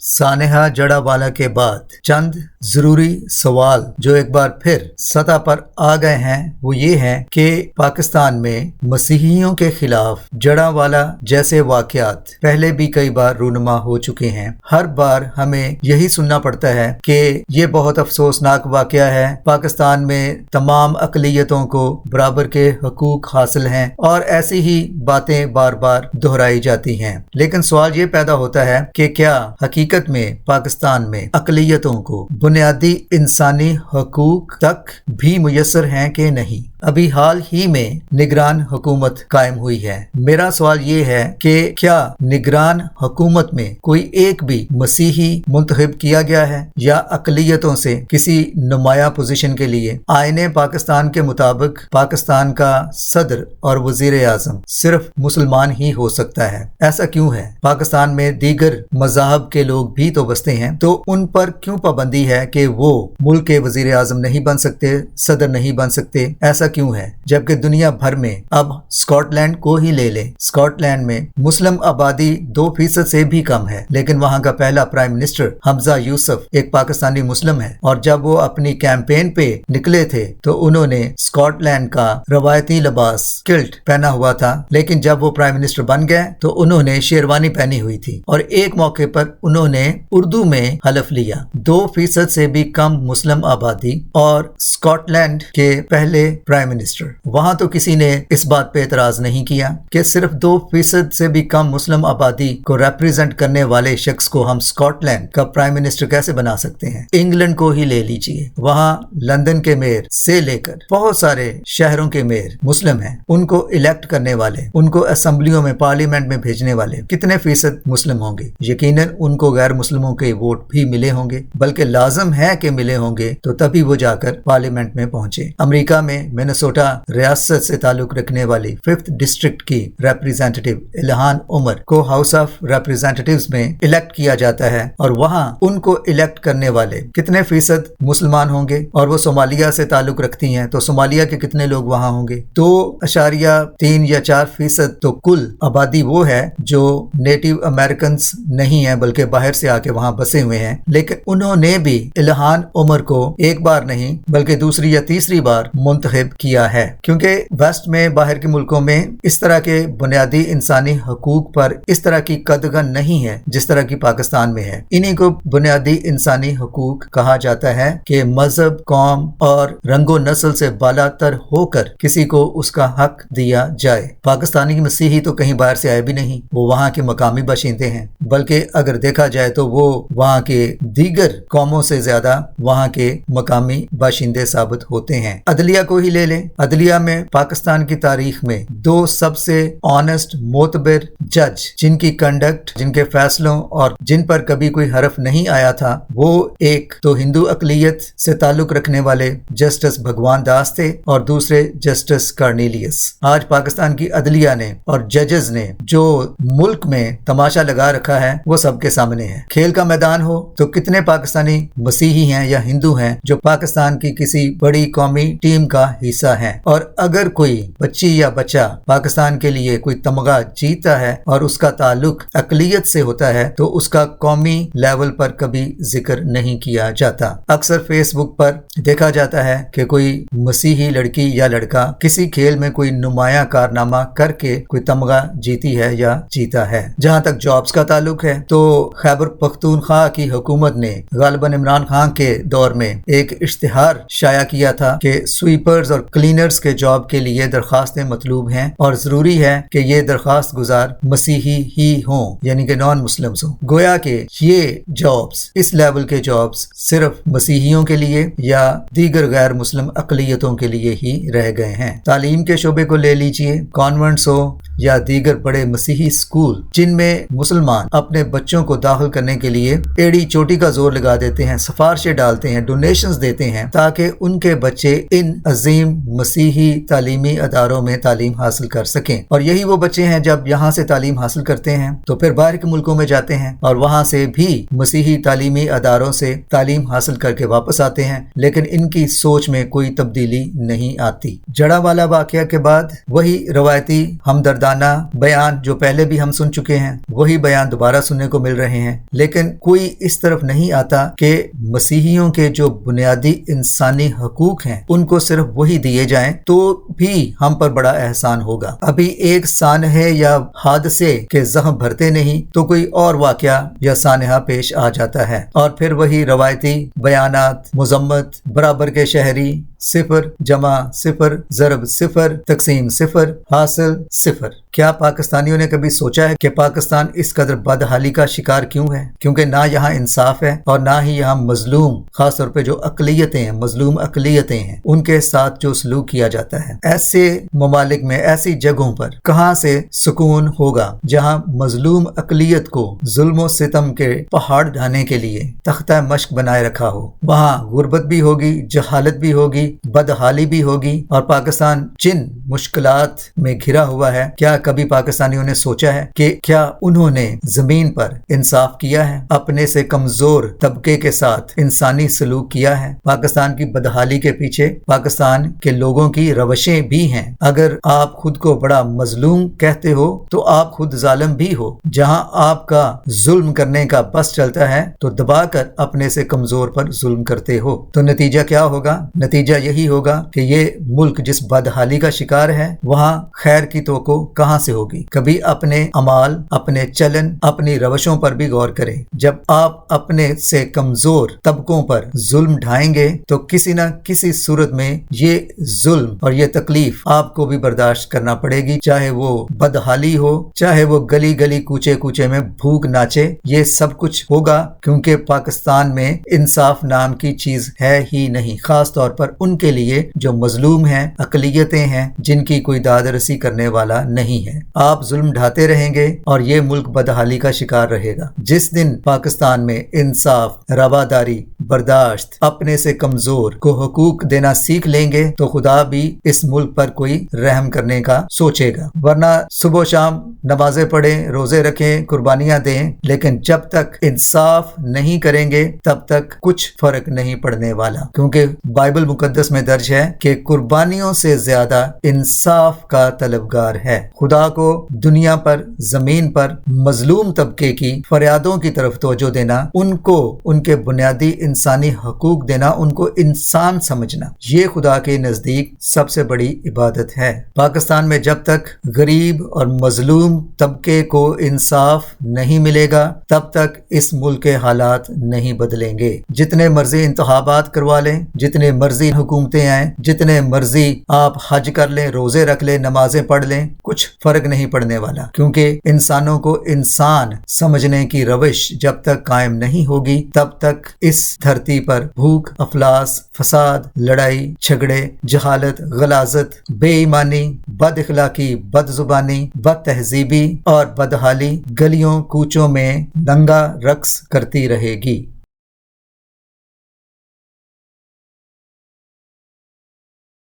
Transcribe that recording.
सानेहा जड़ावाला के बाद चंद जरूरी सवाल जो एक बार फिर सतह पर आ गए हैं वो ये है कि पाकिस्तान में मसीहियों के खिलाफ जड़ावाला जैसे वाकयात पहले भी कई बार रूनुमा हो चुके हैं। हर बार हमें यही सुनना पड़ता है कि ये बहुत अफसोसनाक वाकया है, पाकिस्तान में तमाम अकलियतों को बराबर के हकूक हासिल हैं और ऐसी ही बातें बार बार दोहराई जाती हैं। लेकिन सवाल ये पैदा होता है कि क्या हकीकत में पाकिस्तान में अकलियतों को बुनियादी इंसानी हकूक तक भी मुयस्सर हैं कि नहीं। अभी हाल ही में निगरान हुकूमत कायम हुई है। मेरा सवाल ये है कि क्या निगरान हुकूमत में कोई एक भी मसीही मुंतखब किया गया है या अकलियतों से किसी नुमाया पोजीशन के लिए। आईने पाकिस्तान के मुताबिक पाकिस्तान का सदर और वजीर आजम सिर्फ मुसलमान ही हो सकता है। ऐसा क्यों है? पाकिस्तान में दीगर मज़ाहब के लोग भी तो बसते हैं, तो उन पर क्यों पाबंदी है कि वो मुल्क के वजीर आजम नहीं बन सकते, सदर नहीं बन सकते? ऐसा क्यों है? जबकि दुनिया भर में, अब स्कॉटलैंड को ही ले लें, स्कॉटलैंड में मुस्लिम आबादी 2% से भी कम है, लेकिन वहां का पहला प्राइम मिनिस्टर हमजा यूसुफ एक पाकिस्तानी मुस्लिम है। और जब वो अपनी कैंपेन पे निकले थे तो उन्होंने स्कॉटलैंड का रवायती लिबास किल्ट पहना हुआ था, लेकिन जब वो प्राइम मिनिस्टर बन गए तो उन्होंने शेरवानी पहनी हुई थी और एक मौके पर उन्होंने उर्दू में हलफ लिया। 2% से भी कम मुस्लिम आबादी और स्कॉटलैंड के पहले प्राइम मिनिस्टर। वहां तो किसी ने इस बात पे एतराज नहीं किया कि सिर्फ 2% से भी कम मुस्लिम आबादी को रिप्रेजेंट करने वाले शख्स को हम स्कॉटलैंड का प्राइम मिनिस्टर कैसे बना सकते हैं। इंग्लैंड को ही ले लीजिए, वहां लंदन के मेयर से लेकर बहुत सारे शहरों के मेयर मुस्लिम हैं। उनको इलेक्ट करने वाले, उनको असेंबलियों में, पार्लियामेंट में भेजने वाले कितने फीसद मुस्लिम होंगे? यकीनन उनको गैर मुस्लिमों के वोट भी मिले होंगे, बल्कि लाजम है कि मिले होंगे, तो तभी वो जाकर पार्लियामेंट में पहुंचे। अमेरिका में मिनेसोटा रियासत से ताल्लुक रखने वाली 5th डिस्ट्रिक्ट की रिप्रेजेंटेटिव इल्हान उमर को हाउस ऑफ रिप्रेजेंटेटिव्स में इलेक्ट किया जाता है और वहां उनको इलेक्ट करने वाले कितने फीसद मुसलमान होंगे? और वो सोमालिया से ताल्लुक रखती हैं, तो सोमालिया के कितने लोग वहां होंगे? 2.3 या 4% तो कुल आबादी वो है जो नेटिव अमेरिकन नहीं है, बल्कि बाहर से आके वहां बसे हुए हैं। लेकिन उन्होंने भी इल्हान उमर को एक बार नहीं बल्कि दूसरी या तीसरी बार मुंतखब किया है, क्योंकि वेस्ट में, बाहर के मुल्कों में इस तरह के बुनियादी इंसानी हकूक पर इस तरह की कदगन नहीं है जिस तरह की पाकिस्तान में है। इन्हीं को बुनियादी इंसानी हकूक कहा जाता है कि मजहब, कौम और रंगो नस्ल से बालातर होकर किसी को उसका हक दिया जाए। पाकिस्तानी मसीही तो कहीं बाहर से आए भी नहीं, वो वहाँ के मकामी बाशिंदे हैं, बल्कि अगर देखा जाए तो वो वहाँ के दीगर कौमों से ज्यादा वहाँ के मकामी बाशिंदे साबित होते हैं। अदलिया को ही ले लें, अदलिया में पाकिस्तान की तारीख में 2 सबसे ऑनेस्ट मोतबर जज जिनकी कंडक्ट, जिनके फैसलों और जिन पर कभी कोई हरफ नहीं आया था, वो एक तो हिंदू अकलियत से ताल्लुक रखने वाले जस्टिस भगवान दास थे और दूसरे जस्टिस कार्नेलियस। आज पाकिस्तान की अदलिया ने और जजेस ने जो मुल्क में तमाशा लगा रखा है वो सबके सामने है। खेल का मैदान हो तो कितने पाकिस्तानी मसीही हैं या हिंदू हैं जो पाकिस्तान की किसी बड़ी कौमी टीम का हिस्सा है। और अगर कोई बच्ची या बच्चा पाकिस्तान के लिए कोई तमगा जीतता है और उसका ताल्लुक अकलियत से होता है तो उसका कौमी लेवल पर कभी जिक्र नहीं किया जाता। अक्सर फेसबुक पर देखा जाता है कि कोई मसीही लड़की या लड़का किसी खेल में कोई नुमाया कारनामा करके कोई तमगा जीती है या जीता है। जहाँ तक जॉब्स का ताल्लुक है तो खैबर पख्तूनख्वा की हुकूमत ने गालिबन इमरान खान के दौर में एक इश्तिहार शाया किया था कि स्वीपर्स और क्लीनर्स के जॉब के लिए दरखास्तें मतलूब हैं और जरूरी है कि ये दरखास्त गुजार मसीही ही हों, यानी कि नॉन मुस्लिम्स हों। गोया के ये जॉब्स, इस लेवल के जॉब्स सिर्फ मसीहियों के लिए या दीगर गैर मुस्लिम अकलियतों के लिए ही रह गए हैं। तालीम के शोबे को ले लीजिए, कॉन्वेंट्स हो या दीगर बड़े मसीही स्कूल जिनमें मुसलमान अपने बच्चों को दाखिल करने के लिए एड़ी चोटी का जोर लगा देते हैं, सिफारिशें डालते हैं, डोनेशंस देते हैं ताकि उनके बच्चे इन अजीम मसीही तालीमी अदारों में तालीम हासिल कर सकें। और यही वो बच्चे हैं जब यहाँ से तालीम हासिल करते हैं तो फिर बाहर के मुल्कों में जाते हैं और वहाँ से भी मसीही तालीमी अदारों से तालीम हासिल करके वापस आते हैं, लेकिन इनकी सोच में कोई तब्दीली नहीं आती। जड़ावाला वाकया के बाद वही रवायती हमदर्द مردانہ بیان جو پہلے بھی ہم سن چکے ہیں وہی بیان دوبارہ سننے کو مل رہے ہیں، لیکن کوئی اس طرف نہیں آتا کہ مسیحیوں کے جو بنیادی انسانی حقوق ہیں ان کو صرف وہی دیے جائیں تو بھی ہم پر بڑا احسان ہوگا۔ ابھی ایک سانحے یا حادثے کے زخم بھرتے نہیں تو کوئی اور واقعہ یا سانحہ پیش آ جاتا ہے، اور پھر وہی روایتی بیانات، مذمت، برابر کے شہری، 0 جمع 0 ضرب 0 تقسیم 0 حاصل 0۔ کیا پاکستانیوں نے کبھی سوچا ہے کہ پاکستان اس قدر بدحالی کا شکار کیوں ہے؟ کیونکہ نہ یہاں انصاف ہے اور نہ ہی یہاں مظلوم، خاص طور پہ جو اقلیتیں ہیں، مظلوم اقلیتیں ہیں، ان کے ساتھ جو سلوک کیا جاتا ہے۔ ایسے ممالک میں، ایسی جگہوں پر کہاں سے سکون ہوگا جہاں مظلوم اقلیت کو ظلم و ستم کے پہاڑ ڈھانے کے لیے تختہ مشق بنائے رکھا ہو؟ وہاں غربت بھی ہوگی، جہالت بھی ہوگی، بدحالی بھی ہوگی، اور پاکستان جن مشکلات میں گھرا ہوا ہے، کیا کبھی پاکستانیوں نے سوچا ہے کہ کیا انہوں نے زمین پر انصاف کیا ہے؟ اپنے سے کمزور طبقے کے ساتھ انسانی سلوک کیا ہے؟ پاکستان کی بدحالی کے پیچھے پاکستان کے لوگوں کی روشیں بھی ہیں۔ اگر آپ خود کو بڑا مظلوم کہتے ہو تو آپ خود ظالم بھی ہو۔ جہاں آپ کا ظلم کرنے کا بس چلتا ہے تو دبا کر اپنے سے کمزور پر ظلم کرتے ہو، تو نتیجہ کیا ہوگا؟ نتیجہ یہی ہوگا کہ یہ ملک جس بدحالی کا شکار ہے وہاں خیر کی توقع کہاں سے ہوگی؟ کبھی اپنے اعمال، اپنے چلن، اپنی روشوں پر بھی غور کریں۔ جب آپ اپنے سے کمزور طبقوں پر ظلم ڈھائیں گے تو کسی نہ کسی صورت میں یہ ظلم اور یہ تکلیف آپ کو بھی برداشت کرنا پڑے گی، چاہے وہ بدحالی ہو، چاہے وہ گلی گلی کوچے کوچے میں بھوک ناچے، یہ سب کچھ ہوگا کیونکہ پاکستان میں انصاف نام کی چیز ہے ہی نہیں، خاص طور پر ان کے لیے جو مظلوم ہیں، اقلیتیں ہیں، جن کی کوئی داد رسی کرنے والا نہیں ہے۔ آپ ظلم ڈھاتے رہیں گے اور یہ ملک بدحالی کا شکار رہے گا۔ جس دن پاکستان میں انصاف، رواداری، برداشت، اپنے سے کمزور کو حقوق دینا سیکھ لیں گے تو خدا بھی اس ملک پر کوئی رحم کرنے کا سوچے گا، ورنہ صبح و شام نمازیں پڑھیں، روزے رکھیں، قربانیاں دیں، لیکن جب تک انصاف نہیں کریں گے تب تک کچھ فرق نہیں پڑنے والا، کیونکہ بائبل مقدس میں درج ہے کہ قربانیوں سے زیادہ انصاف کا طلبگار ہے۔ خدا کو دنیا پر، زمین پر مظلوم طبقے کی فریادوں کی طرف توجہ دینا، ان کو ان کے بنیادی انسانی حقوق دینا، ان کو انسان سمجھنا، یہ خدا کے نزدیک سب سے بڑی عبادت ہے۔ پاکستان میں جب تک غریب اور مظلوم طبقے کو انصاف نہیں ملے گا تب تک اس ملک کے حالات نہیں بدلیں گے۔ جتنے مرضی انتخابات کروا لیں، جتنے مرضی حکومتیں آئیں، جتنے مرضی آپ حج کر لیں، روزے رکھ لیں، نمازیں پڑھ لیں، کچھ فرق نہیں پڑنے والا، کیونکہ انسانوں کو انسان سمجھنے کی روش جب تک قائم نہیں ہوگی تب تک اس دھرتی پر بھوک، افلاس، فساد، لڑائی، جھگڑے، جہالت، غلاظت، بے ایمانی، بد اخلاقی، بد زبانی، بد تہذیبی اور بدحالی گلیوں کوچوں میں ننگا رقص کرتی رہے گی۔